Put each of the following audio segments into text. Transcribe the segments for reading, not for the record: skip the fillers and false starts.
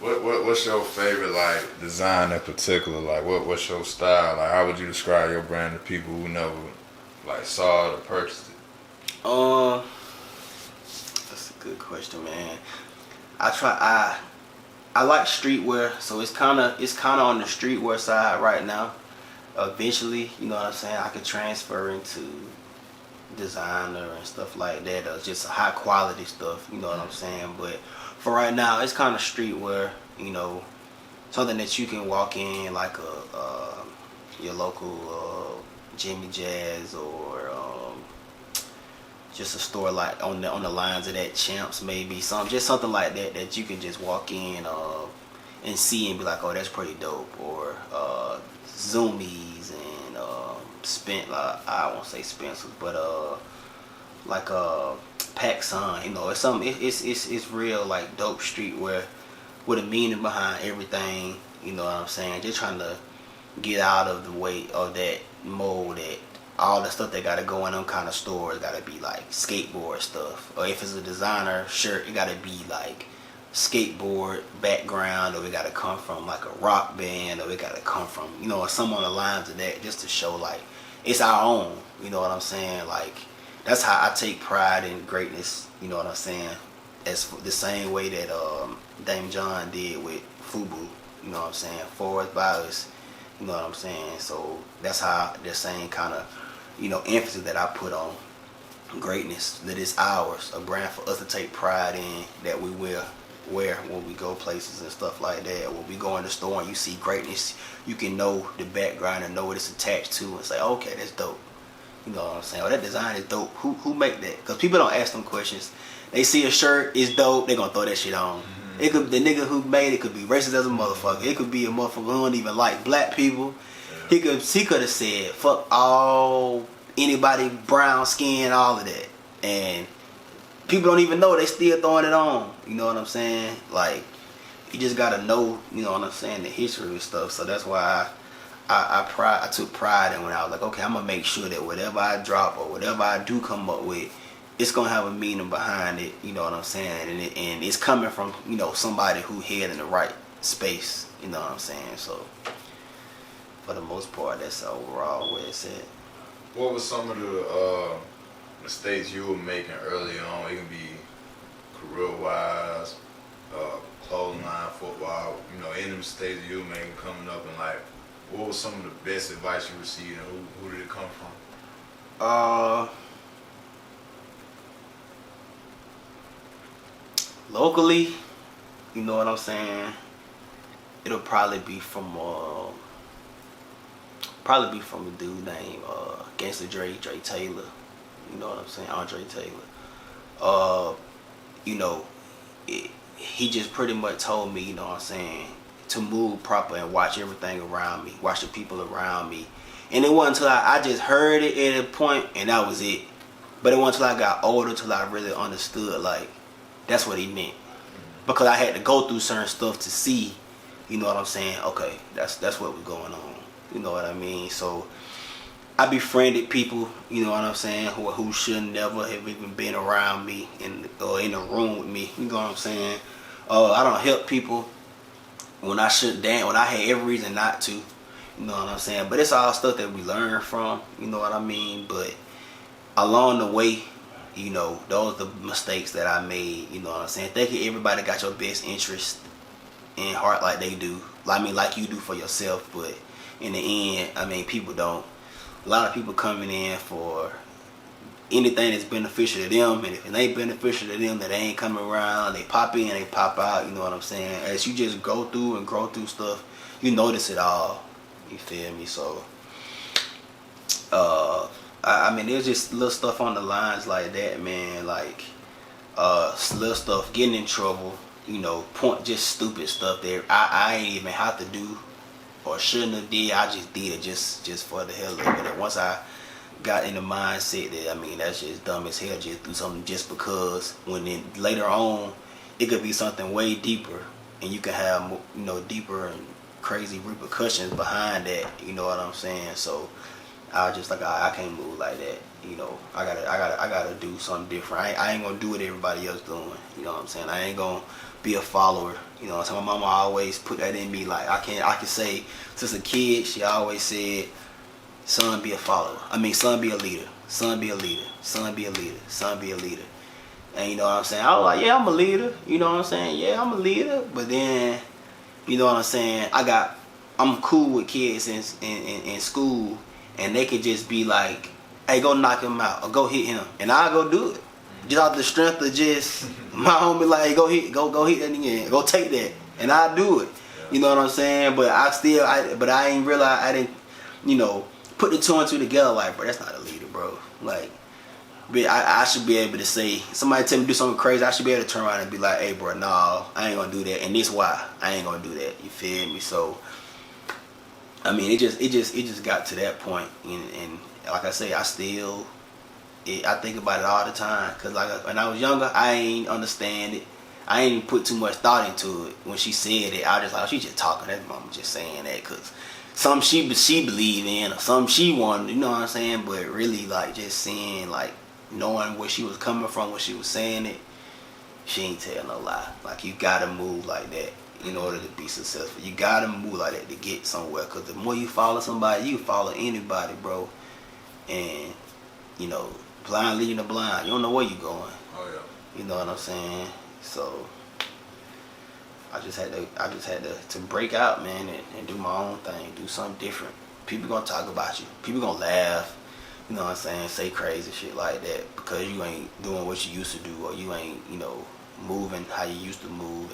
What's your favorite like design in particular? Like what's your style? Like how would you describe your brand to people who never like saw it or purchased it? Um, that's a good question, man. I like streetwear, so it's kinda on the streetwear side right now. Eventually, you know what I'm saying, I could transfer into designer and stuff like that, or just high quality stuff, you know what I'm saying. But for right now, it's kind of streetwear, you know, something that you can walk in like your local Jimmy Jazz or just a store like on the lines of that Champs, maybe something like that that you can just walk in and see and be like, oh, that's pretty dope. Or Zoomies and I won't say Spencers, but like PacSun, you know, it's something. It's real like dope streetwear with a meaning behind everything. You know what I'm saying? Just trying to get out of the way of that mold that all the stuff that gotta go in them kind of stores gotta be like skateboard stuff. Or if it's a designer shirt, it gotta be like skateboard background, or it gotta come from like a rock band, or it gotta come from, you know, some on the lines of that, just to show like it's our own. You know what I'm saying? Like that's how I take pride in greatness. You know what I'm saying? As the same way that Dame John did with Fubu. You know what I'm saying? Forward Bias. You know what I'm saying? So that's how the same kind of, you know, emphasis that I put on greatness, that it's ours, a brand for us to take pride in, that we will wear when we go places and stuff like that. When we go in the store and you see greatness, you can know the background and know what it's attached to and say, okay, that's dope. You know what I'm saying? Oh, that design is dope. Who make that? Because people don't ask them questions. They see a shirt, it's dope, they gonna throw that shit on. Mm-hmm. It could, the nigga who made it could be racist as a motherfucker. It could be a motherfucker who don't even like black people. Yeah. He could have said fuck all anybody brown skin, all of that, and people don't even know they still throwing it on. You know what I'm saying? Like you just gotta know. You know what I'm saying? The history and stuff. So that's why I took pride in when I was like, okay, I'm gonna make sure that whatever I drop or whatever I do come up with, it's gonna have a meaning behind it. You know what I'm saying? And it's coming from, you know, somebody who head in the right space. You know what I'm saying? So for the most part, that's overall where it's at. What was some of the mistakes you were making early on? It can be career-wise, clothing line, football. You know, any mistakes you were making coming up, and like, what was some of the best advice you received, and who did it come from? Locally, you know what I'm saying? It'll probably be from a dude named Gangsta Dre Taylor. You know what I'm saying? Andre Taylor. You know, he just pretty much told me, you know what I'm saying, to move proper and watch everything around me, watch the people around me. And it wasn't until I just heard it at a point and that was it. But it wasn't until I got older till I really understood like that's what he meant. Because I had to go through certain stuff to see, you know what I'm saying, okay, that's what was going on. You know what I mean? So I befriended people, you know what I'm saying, who should never have even been around me or in a room with me. You know what I'm saying? I don't help people when I should damn, when I had every reason not to. You know what I'm saying? But it's all stuff that we learn from, you know what I mean? But along the way, you know, those are the mistakes that I made, you know what I'm saying? Thinking everybody got your best interest in heart like they do. I mean, like you do for yourself, but in the end, I mean, people don't. A lot of people coming in for anything that's beneficial to them, and if it ain't beneficial to them, that they ain't coming around. They pop in, they pop out, you know what I'm saying? As you just go through and grow through stuff, you notice it all. You feel me? So, I mean, there's just little stuff on the lines like that, man. Like, little stuff, getting in trouble, you know, just stupid stuff that I ain't even have to do or shouldn't have did. I just did it just for the hell of it. And once I got in the mindset that, I mean, that's just dumb as hell, just do something just because, when then later on it could be something way deeper and you can have, you know, deeper and crazy repercussions behind that, you know what I'm saying? So I was just like, I can't move like that. you know, I gotta do something different. I ain't gonna do what everybody else doing. You know what I'm saying? I ain't gonna be a follower. You know what I'm saying? My mama always put that in me. Like I can say since a kid, she always said, "Son, be a follower. I mean, son, be a leader. Son, be a leader. Son, be a leader. Son, be a leader." And you know what I'm saying? I was like, yeah, I'm a leader. You know what I'm saying? Yeah, I'm a leader. But then, you know what I'm saying? I'm cool with kids in school, and they could just be like, hey, go knock him out or go hit him, and I'll go do it. Just out the strength of just my homie, like, hey, go hit that again, go take that, and I'll do it. You know what I'm saying? But I ain't realize I didn't, you know, put the two and two together. Like, bro, that's not a leader, bro. Like. But I should be able to say, somebody tell me to do something crazy, I should be able to turn around and be like, hey bro, nah, I ain't gonna do that, and this why I ain't gonna do that. You feel me? So I mean, it just got to that point, and like I say, I think about it all the time, cause like when I was younger, I ain't understand it. I ain't put too much thought into it. When she said it, I just like, she's just talking. That mama just saying that, cause some she believe in, or some she wanted, you know what I'm saying? But really, like, just seeing, like, knowing where she was coming from when she was saying it, she ain't telling no lie. Like, you gotta move like that in order to be successful. You gotta move like that to get somewhere. Cause the more you follow somebody, you follow anybody, bro. And, you know, blind leading the blind. You don't know where you going. Oh yeah. You know what I'm saying? So I just had to break out, man, and do my own thing, do something different. People gonna talk about you. People gonna laugh. You know what I'm saying? Say crazy shit like that because you ain't doing what you used to do, or you ain't, you know, moving how you used to move,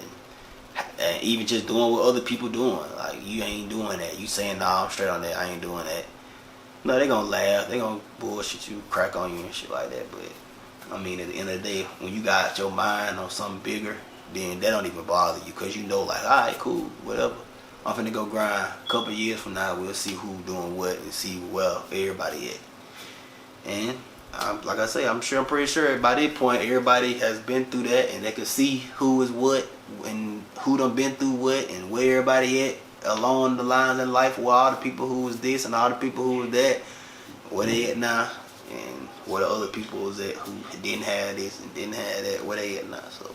and even just doing what other people doing. Like, you ain't doing that. You saying, nah, I'm straight on that. I ain't doing that. No, they gonna laugh. They gonna bullshit you, crack on you and shit like that. But I mean, at the end of the day, when you got your mind on something bigger, then that don't even bother you, because you know, like, all right, cool, whatever. I'm finna go grind. A couple of years from now, we'll see who doing what and see where everybody at. And like I say, I'm pretty sure by this point, everybody has been through that, and they can see who is what and who done been through what and where everybody at along the lines in life, where all the people who was this and all the people who was that, where they at now, and where the other people was at who didn't have this and didn't have that, where they at now. So